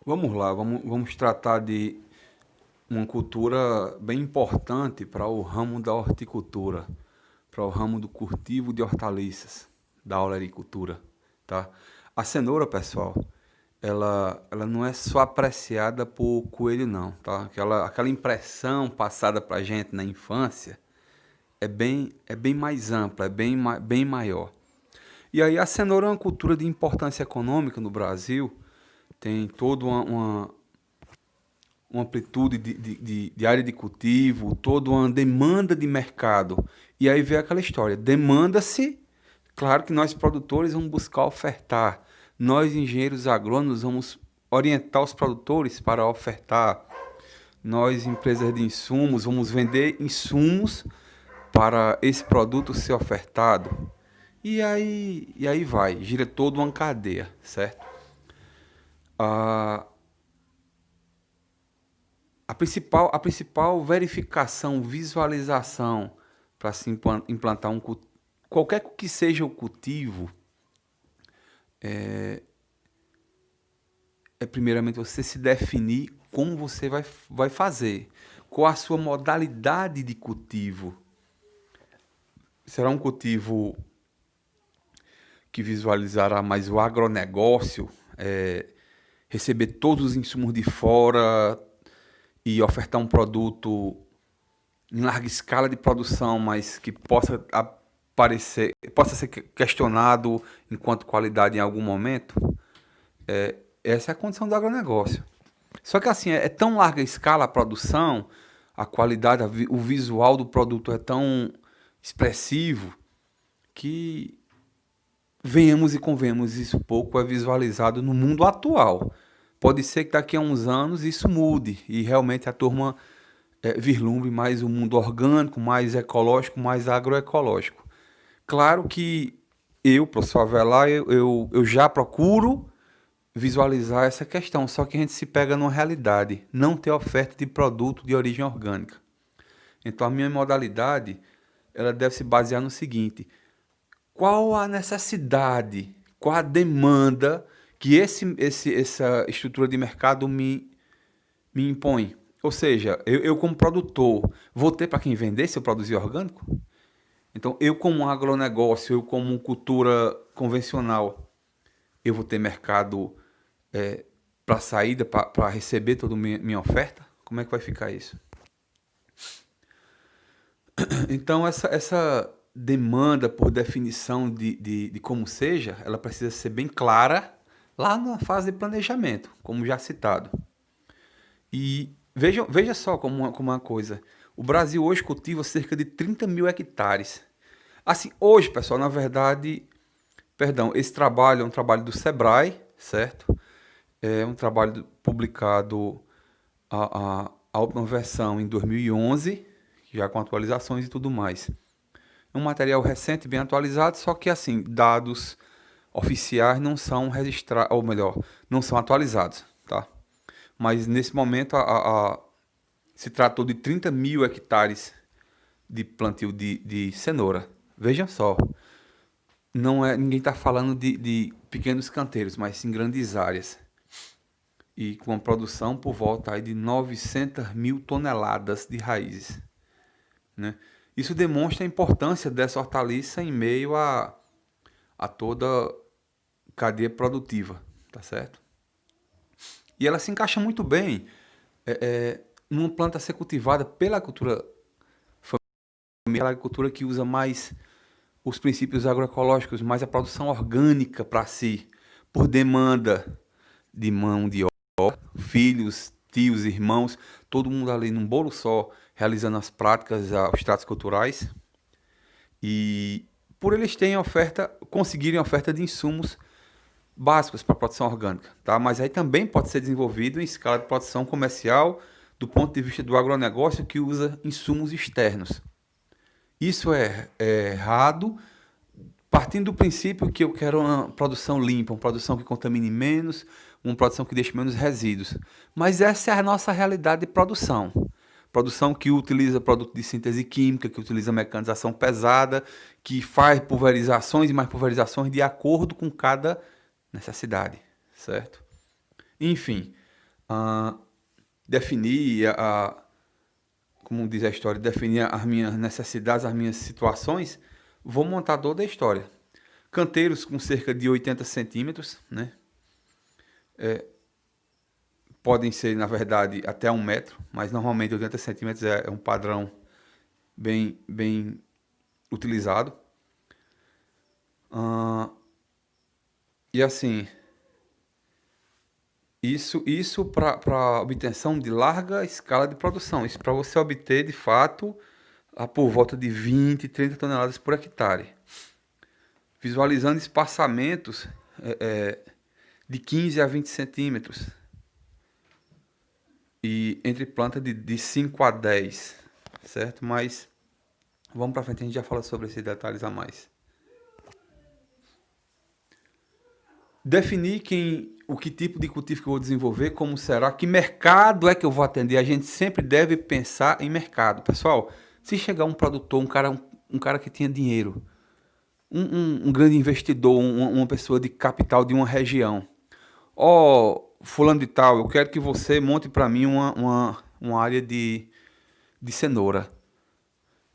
Vamos lá, vamos tratar de uma cultura bem importante para o ramo da horticultura, para o ramo do cultivo de hortaliças, da olericultura, tá? A cenoura, pessoal, ela não é só apreciada por coelho, não, tá? Aquela impressão passada para gente na infância é bem mais ampla, bem maior. E aí a cenoura é uma cultura de importância econômica no Brasil, tem toda uma amplitude de área de cultivo, toda uma demanda de mercado. E aí vem aquela história, demanda-se, claro que nós produtores vamos buscar ofertar, nós engenheiros agrônomos vamos orientar os produtores para ofertar, nós empresas de insumos vamos vender insumos para esse produto ser ofertado. E aí vai, gira toda uma cadeia, certo? A, a principal verificação, visualização para se implantar qualquer que seja o cultivo, é primeiramente você se definir como você vai fazer, qual a sua modalidade de cultivo. Será um cultivo que visualizará mais o agronegócio, receber todos os insumos de fora e ofertar um produto em larga escala de produção, mas que possa ser questionado enquanto qualidade em algum momento. Essa é a condição do agronegócio. Só que assim, é tão larga escala a produção, a qualidade, o visual do produto é tão expressivo que, venhamos e convenhamos, isso pouco é visualizado no mundo atual. Pode ser que daqui a uns anos isso mude e realmente a turma vislumbre mais o mundo orgânico, mais ecológico, mais agroecológico. Claro que eu, professor Avelar, eu já procuro visualizar essa questão, só que a gente se pega numa realidade, não ter oferta de produto de origem orgânica. Então a minha modalidade, ela deve se basear no seguinte: qual a necessidade, qual a demanda que essa estrutura de mercado me impõe? Ou seja, eu como produtor, vou ter para quem vender se eu produzir orgânico? Então, eu como um agronegócio, eu como cultura convencional, eu vou ter mercado para saída, para receber toda a minha oferta? Como é que vai ficar isso? Então, essa demanda por definição de como seja, ela precisa ser bem clara lá na fase de planejamento, como já citado. E veja só como uma coisa. O Brasil hoje cultiva cerca de 30 mil hectares. Assim, hoje, pessoal, na verdade, perdão, esse trabalho é um trabalho do Sebrae, certo? É um trabalho publicado a última versão em 2011, já com atualizações e tudo mais. É um material recente, bem atualizado, só que assim, dados oficiais não são registrados, ou melhor, não são atualizados, tá? Mas nesse momento se tratou de 30 mil hectares de plantio de cenoura. Vejam só, não é, ninguém está falando de pequenos canteiros, mas sim grandes áreas. E com a produção por volta aí de 900 mil toneladas de raízes, né? Isso demonstra a importância dessa hortaliça em meio a toda cadeia produtiva, tá certo? E ela se encaixa muito bem numa planta a ser cultivada pela cultura familiar, a agricultura que usa mais os princípios agroecológicos, mais a produção orgânica para si, por demanda de mão de obra, filhos, tios, irmãos, todo mundo ali num bolo só, realizando as práticas, os tratos culturais. E por eles terem oferta, conseguirem oferta de insumos básicos para a produção orgânica, tá? Mas aí também pode ser desenvolvido em escala de produção comercial do ponto de vista do agronegócio que usa insumos externos. Isso é errado, partindo do princípio que eu quero uma produção limpa, uma produção que contamine menos, uma produção que deixe menos resíduos. Mas essa é a nossa realidade de produção. Produção que utiliza produto de síntese química, que utiliza mecanização pesada, que faz pulverizações e mais pulverizações de acordo com cada necessidade, certo? Enfim, ah, definir como diz a história, definir as minhas necessidades, as minhas situações, vou montar toda a história. Canteiros com cerca de 80 centímetros, né? Podem ser, na verdade, até 1 metro, mas normalmente 80 centímetros é um padrão bem utilizado. Ah, e assim, isso para obtenção de larga escala de produção. Isso para você obter, de fato, por volta de 20, 30 toneladas por hectare. Visualizando espaçamentos de 15 a 20 centímetros. E entre plantas de 5 a 10, certo? Mas vamos para frente, a gente já fala sobre esses detalhes a mais. Definir o que tipo de cultivo que eu vou desenvolver, como será, que mercado é que eu vou atender. A gente sempre deve pensar em mercado. Pessoal, se chegar um produtor, um cara que tinha dinheiro, um grande investidor, uma pessoa de capital de uma região. Ó, fulano de tal, eu quero que você monte para mim uma área de cenoura.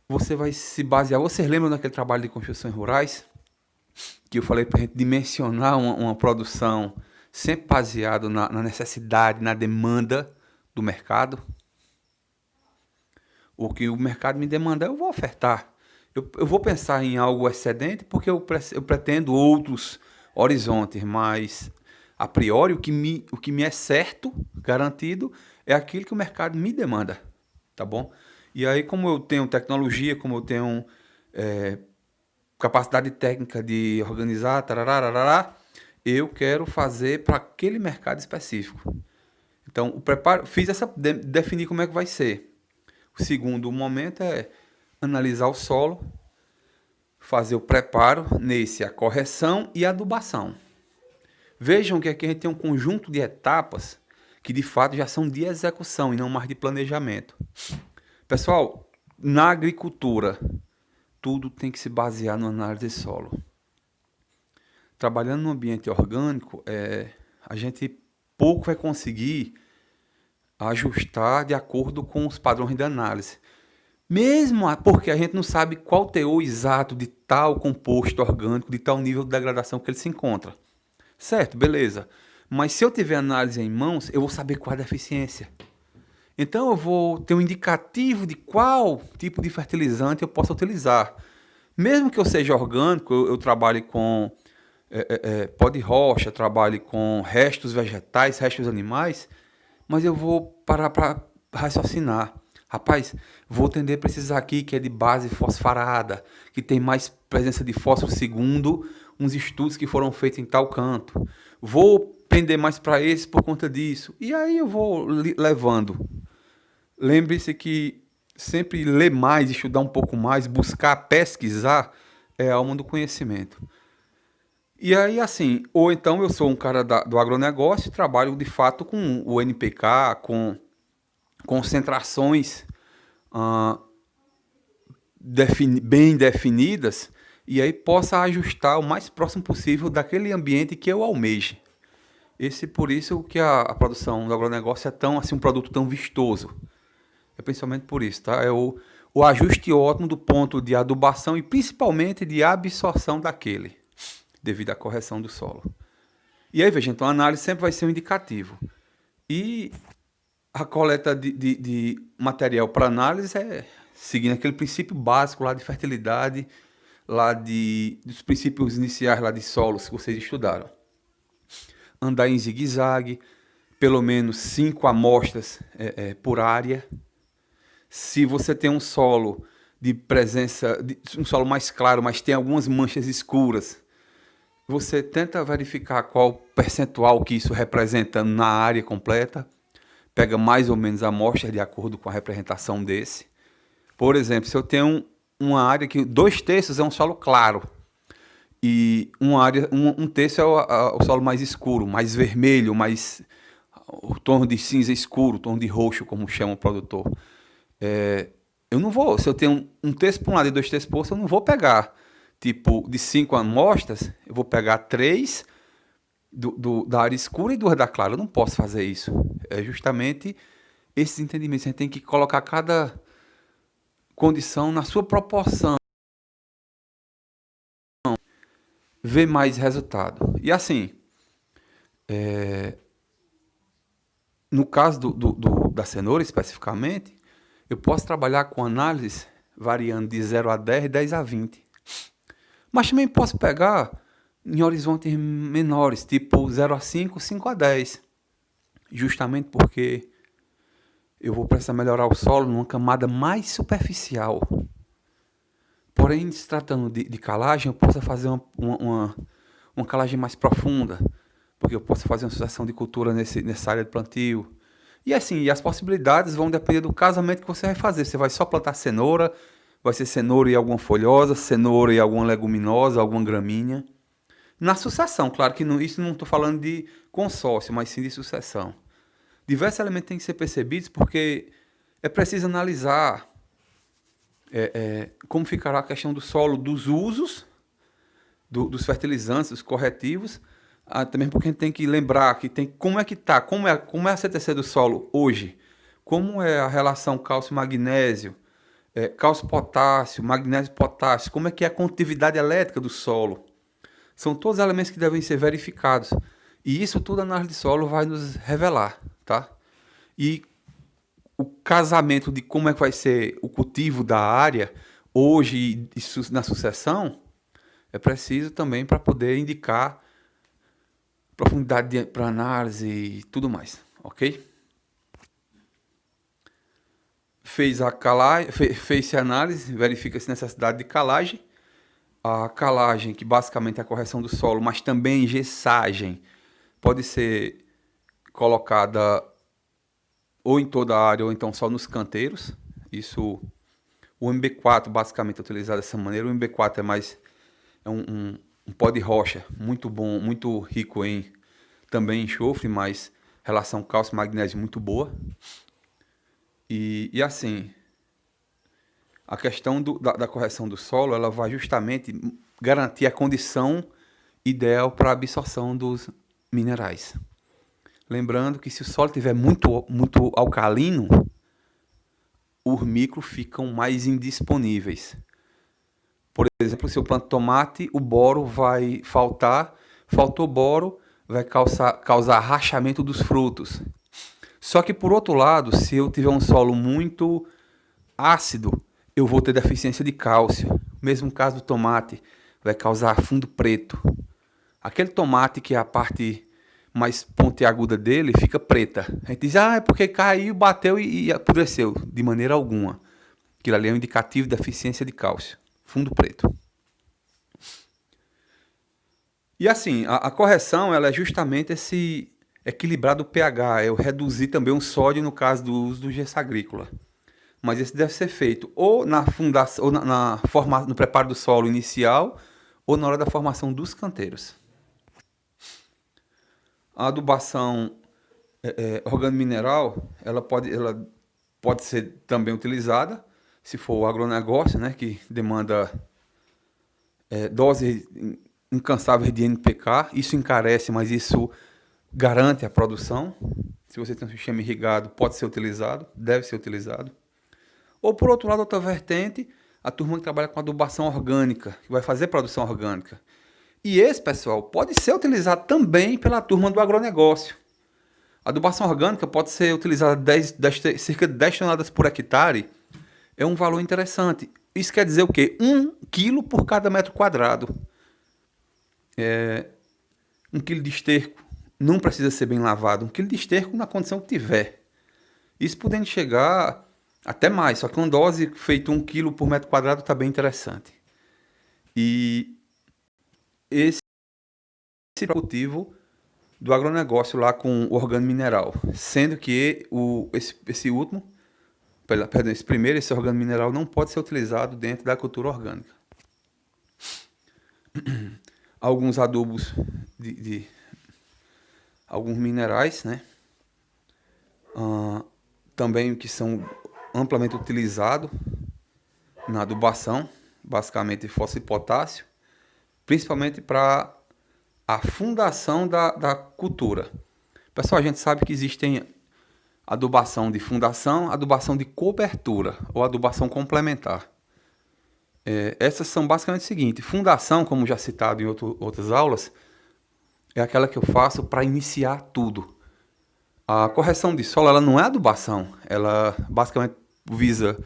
Você vai se basear. Vocês lembram daquele trabalho de construções rurais? Que eu falei para a gente dimensionar uma produção sempre baseado na necessidade, na demanda do mercado. O que o mercado me demanda, eu vou ofertar. Eu vou pensar em algo excedente porque eu pretendo outros horizontes, mas a priori o que me é certo, garantido, é aquilo que o mercado me demanda, tá bom? E aí, como eu tenho tecnologia, como eu tenho capacidade técnica de organizar, tarará, eu quero fazer para aquele mercado específico. Então, o preparo, definir como é que vai ser. O segundo momento é analisar o solo, fazer o preparo, nesse a correção e a adubação. Vejam que aqui a gente tem um conjunto de etapas que de fato já são de execução e não mais de planejamento. Pessoal, na agricultura, tudo tem que se basear na análise de solo. Trabalhando no ambiente orgânico, a gente pouco vai conseguir ajustar de acordo com os padrões de análise. Mesmo porque a gente não sabe qual o teor exato de tal composto orgânico, de tal nível de degradação que ele se encontra. Certo, beleza. Mas se eu tiver análise em mãos, eu vou saber qual é a deficiência. Então eu vou ter um indicativo de qual tipo de fertilizante eu posso utilizar. Mesmo que eu seja orgânico, eu trabalhe com pó de rocha, trabalhe com restos vegetais, restos animais, mas eu vou parar para raciocinar. Rapaz, vou tender a precisar aqui que é de base fosfarada, que tem mais presença de fósforo segundo uns estudos que foram feitos em tal canto. Vou pender mais para esse por conta disso. E aí eu vou levando. Lembre-se que sempre ler mais, estudar um pouco mais, buscar, pesquisar é a alma do conhecimento. E aí, assim, ou então eu sou um cara do agronegócio e trabalho de fato com o NPK, com concentrações ah, bem definidas, e aí possa ajustar o mais próximo possível daquele ambiente que eu almeje. Por isso que a produção do agronegócio é tão assim um produto tão vistoso. É principalmente por isso, tá? É o ajuste ótimo do ponto de adubação e principalmente de absorção daquele, devido à correção do solo. E aí, veja, então a análise sempre vai ser um indicativo. E a coleta de material para análise é seguindo aquele princípio básico lá de fertilidade, dos princípios iniciais lá de solos que vocês estudaram. Andar em zigue-zague, pelo menos 5 amostras por área. Se você tem um solo de presença, um solo mais claro, mas tem algumas manchas escuras, você tenta verificar qual percentual que isso representa na área completa, pega mais ou menos a amostra de acordo com a representação desse. Por exemplo, se eu tenho uma área que 2/3 é um solo claro e um terço é o solo mais escuro, mais vermelho, mais o tom de cinza escuro, o tom de roxo, como chama o produtor. Eu não vou, se eu tenho um terço para um lado e 2/3 para o outro, eu não vou pegar, tipo, de 5 amostras, eu vou pegar 3 da área escura e do da clara. Eu não posso fazer isso. É justamente esses entendimentos. A gente tem que colocar cada condição na sua proporção, ver mais resultado. E assim, no caso da cenoura especificamente, eu posso trabalhar com análises variando de 0 a 10, 10 a 20. Mas também posso pegar em horizontes menores, tipo 0 a 5, 5 a 10. Justamente porque eu vou precisar melhorar o solo numa camada mais superficial. Porém, se tratando de calagem, eu posso fazer uma calagem mais profunda, porque eu posso fazer uma sucessão de cultura nessa área de plantio. E assim, as possibilidades vão depender do casamento que você vai fazer. Você vai só plantar cenoura, vai ser cenoura e alguma folhosa, cenoura e alguma leguminosa, alguma gramínea. Na sucessão, claro que não, isso não estou falando de consórcio, mas sim de sucessão. Diversos elementos têm que ser percebidos porque é preciso analisar como ficará a questão do solo, dos usos, dos fertilizantes, dos corretivos, também porque a gente tem que lembrar que tem como é que está, como é a CTC do solo hoje, como é a relação cálcio-magnésio, cálcio-potássio, magnésio-potássio, como é que é a condutividade elétrica do solo. São todos elementos que devem ser verificados. E isso tudo a análise de solo vai nos revelar, tá? E o casamento de como é que vai ser o cultivo da área hoje e na sucessão é preciso também para poder indicar profundidade para análise e tudo mais, ok? Fez-se a análise, verifica-se necessidade de calagem. A calagem, que basicamente é a correção do solo, mas também gessagem, pode ser colocada ou em toda a área ou então só nos canteiros. Isso, o MB4 basicamente é utilizado dessa maneira. O MB4 é um pó de rocha muito bom, muito rico em também enxofre, mas relação cálcio-magnésio muito boa. E assim, a questão da correção do solo, ela vai justamente garantir a condição ideal para a absorção dos minerais. Lembrando que se o solo estiver muito alcalino, os micros ficam mais indisponíveis. Por exemplo, se eu planto tomate, o boro vai faltar. Faltou boro, vai causar rachamento dos frutos. Só que, por outro lado, se eu tiver um solo muito ácido, eu vou ter deficiência de cálcio. Mesmo caso do tomate, vai causar fundo preto. Aquele tomate que é a parte mais pontiaguda dele fica preta. A gente diz, é porque caiu, bateu e apodreceu. De maneira alguma. Aquilo ali é um indicativo de deficiência de cálcio. Fundo preto. E assim, a correção ela é justamente esse equilibrar do pH, é o reduzir também o sódio no caso do uso do gesso agrícola. Mas isso deve ser feito ou na fundação, ou no preparo do solo inicial, ou na hora da formação dos canteiros. A adubação organomineral, ela pode ser também utilizada, se for o agronegócio, né, que demanda doses incansáveis de NPK. Isso encarece, mas isso garante a produção. Se você tem um sistema irrigado, pode ser utilizado, deve ser utilizado. Ou, por outro lado, outra vertente, a turma que trabalha com adubação orgânica, que vai fazer produção orgânica. E esse, pessoal, pode ser utilizado também pela turma do agronegócio. A adubação orgânica pode ser utilizada cerca de 10 toneladas por hectare. É um valor interessante. Isso quer dizer o quê? 1 quilo por cada metro quadrado. 1 quilo de esterco não precisa ser bem lavado. 1 quilo de esterco na condição que tiver. Isso podendo chegar até mais, só que uma dose feita 1 quilo por metro quadrado está bem interessante. E esse é o cultivo do agronegócio lá com o organomineral, sendo que esse último, perdão, esse organomineral não pode ser utilizado dentro da cultura orgânica. Alguns adubos de alguns minerais, né? Também que são amplamente utilizados na adubação, basicamente fósforo e potássio, principalmente para a fundação da cultura. Pessoal, a gente sabe que existem adubação de fundação, adubação de cobertura ou adubação complementar. Essas são basicamente o seguinte: fundação, como já citado em outras aulas, é aquela que eu faço para iniciar tudo. A correção de solo, ela não é adubação, ela basicamente visa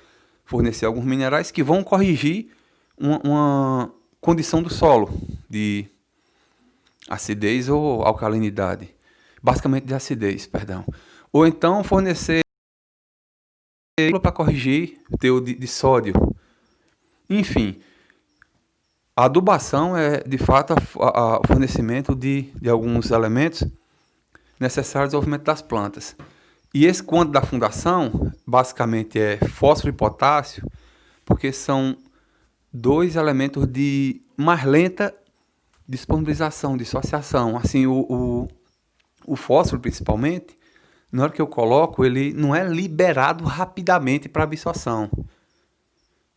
fornecer alguns minerais que vão corrigir uma condição do solo de acidez ou alcalinidade, basicamente de acidez, perdão. Ou então fornecer para corrigir o teor de sódio. Enfim, a adubação é de fato o fornecimento de alguns elementos necessários ao desenvolvimento das plantas. E esse quanto da fundação, basicamente é fósforo e potássio, porque são dois elementos de mais lenta disponibilização, dissociação. Assim, o fósforo, principalmente, na hora que eu coloco, ele não é liberado rapidamente para absorção.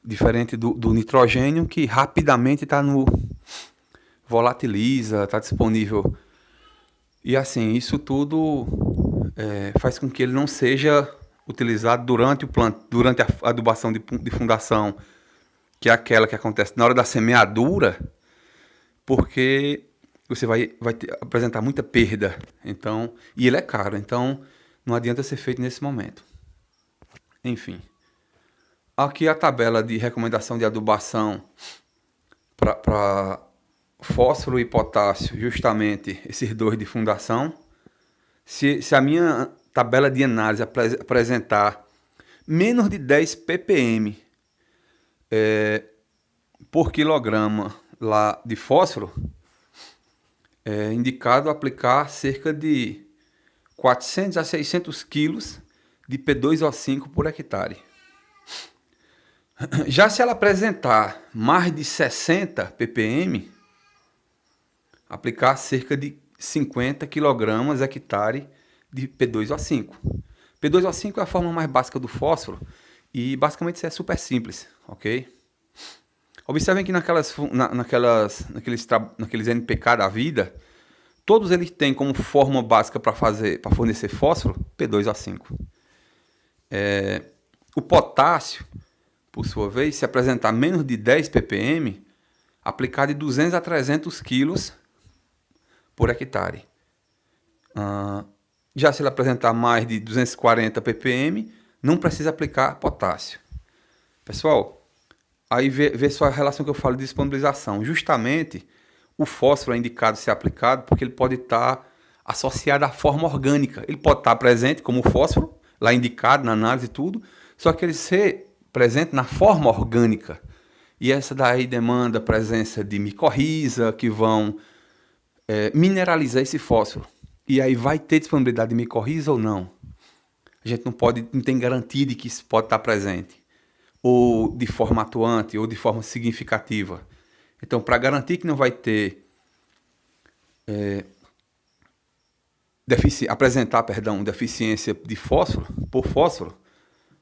Diferente do nitrogênio, que rapidamente está no volatiliza, está disponível. E assim, isso tudo faz com que ele não seja utilizado durante a adubação de fundação, que é aquela que acontece na hora da semeadura, porque você vai apresentar muita perda. Então, e ele é caro, então não adianta ser feito nesse momento. Enfim, aqui a tabela de recomendação de adubação para fósforo e potássio, justamente esses dois de fundação. Se a minha tabela de análise apresentar menos de 10 ppm por quilograma lá de fósforo, é indicado aplicar cerca de 400 a 600 quilos de P2O5 por hectare. Já se ela apresentar mais de 60 ppm, aplicar cerca de 50 kg hectare de P2O5. P2O5 é a forma mais básica do fósforo e basicamente isso é super simples, ok? Observem que naqueles NPK da vida, todos eles têm como fórmula básica para fornecer fósforo P2O5. O potássio, por sua vez, se apresentar menos de 10 ppm, aplicar de 200 a 300 quilos por hectare. Já se ele apresentar mais de 240 ppm, não precisa aplicar potássio. Pessoal, aí vê só a relação que eu falo de disponibilização. Justamente, o fósforo é indicado ser aplicado porque ele pode estar associado à forma orgânica. Ele pode estar presente como fósforo, lá indicado na análise e tudo, só que ele ser presente na forma orgânica. E essa daí demanda a presença de micorriza, que vão mineralizar esse fósforo. E aí vai ter disponibilidade de micorriza ou não? A gente não tem garantia de que isso pode estar presente, ou de forma atuante, ou de forma significativa. Então, para garantir que não vai ter apresentar deficiência de fósforo, por fósforo,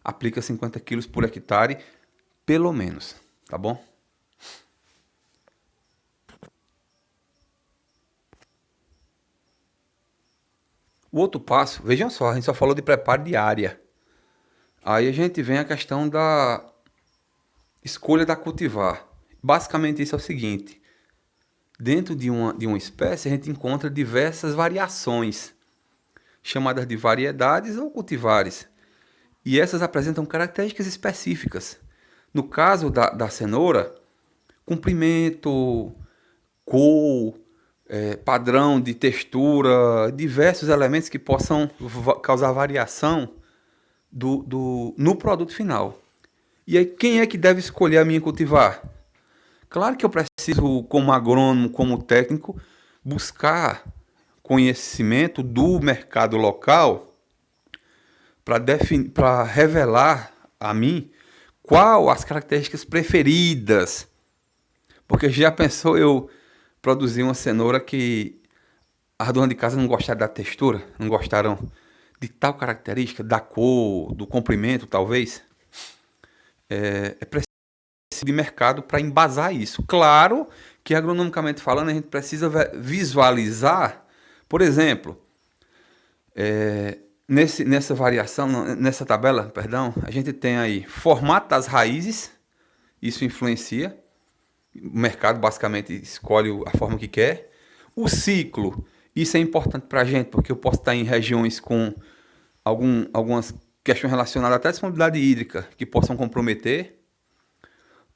aplica 50 kg por hectare, pelo menos, tá bom? O outro passo, vejam só, a gente só falou de preparo de área. Aí a gente vem a questão da escolha da cultivar. Basicamente isso é o seguinte: dentro de uma espécie a gente encontra diversas variações, chamadas de variedades ou cultivares. E essas apresentam características específicas. No caso da cenoura, comprimento, cor, padrão de textura, diversos elementos que possam causar variação no produto final. E aí, quem é que deve escolher a minha cultivar? Claro que eu preciso, como agrônomo, como técnico, buscar conhecimento do mercado local para revelar a mim qual as características preferidas. Porque já pensou eu produzir uma cenoura que as donas de casa não gostaram da textura, não gostaram de tal característica, da cor, do comprimento, talvez? É preciso de mercado para embasar isso. Claro que agronomicamente falando, a gente precisa visualizar, por exemplo, nessa variação, nessa tabela, perdão, a gente tem aí formato das raízes, isso influencia, o mercado basicamente escolhe a forma que quer. O ciclo, isso é importante para a gente, porque eu posso estar em regiões com algumas questões relacionadas até à disponibilidade hídrica que possam comprometer.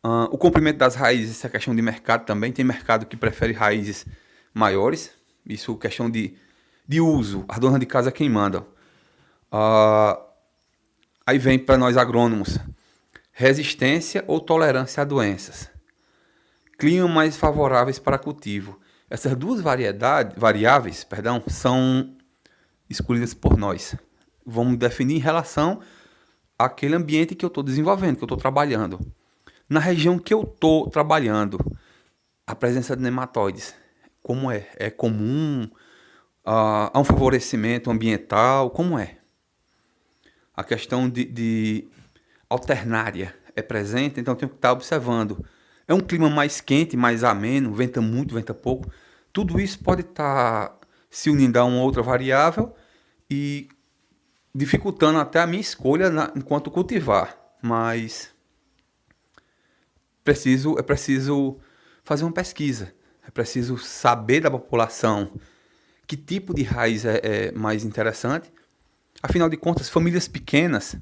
O comprimento das raízes, isso é questão de mercado também. Tem mercado que prefere raízes maiores, isso é questão de uso, as donas de casa quem mandam. Aí vem para nós agrônomos, resistência ou tolerância a doenças. Clima mais favoráveis para cultivo. Essas duas variáveis, são escolhidas por nós. Vamos definir em relação àquele ambiente que eu estou desenvolvendo, que eu estou trabalhando. Na região que eu estou trabalhando, a presença de nematóides, como é? É comum? Há um favorecimento ambiental? Como é? A questão de alternária é presente, então eu tenho que estar observando. É um clima mais quente, mais ameno, venta muito, venta pouco. Tudo isso pode estar se unindo a uma outra variável e dificultando até a minha escolha enquanto cultivar. Mas é preciso fazer uma pesquisa. É preciso saber da população que tipo de raiz é mais interessante. Afinal de contas, famílias pequenas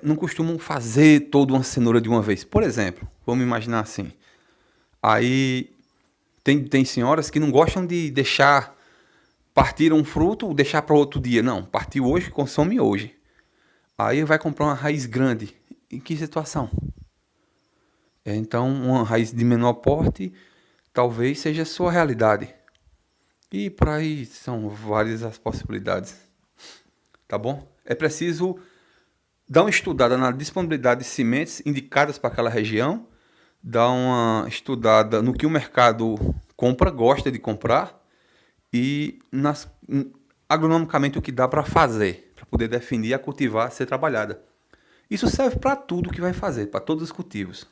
não costumam fazer toda uma cenoura de uma vez. Por exemplo, vamos imaginar assim. Aí tem senhoras que não gostam de deixar partir um fruto, deixar para outro dia. Não, partiu hoje, consome hoje. Aí vai comprar uma raiz grande. Em que situação? Então, uma raiz de menor porte talvez seja a sua realidade. E por aí são várias as possibilidades. Tá bom? É preciso dar uma estudada na disponibilidade de sementes indicadas para aquela região, dar uma estudada no que o mercado compra, gosta de comprar, e agronomicamente o que dá para fazer, para poder definir a cultivar, a ser trabalhada. Isso serve para tudo que vai fazer, para todos os cultivos.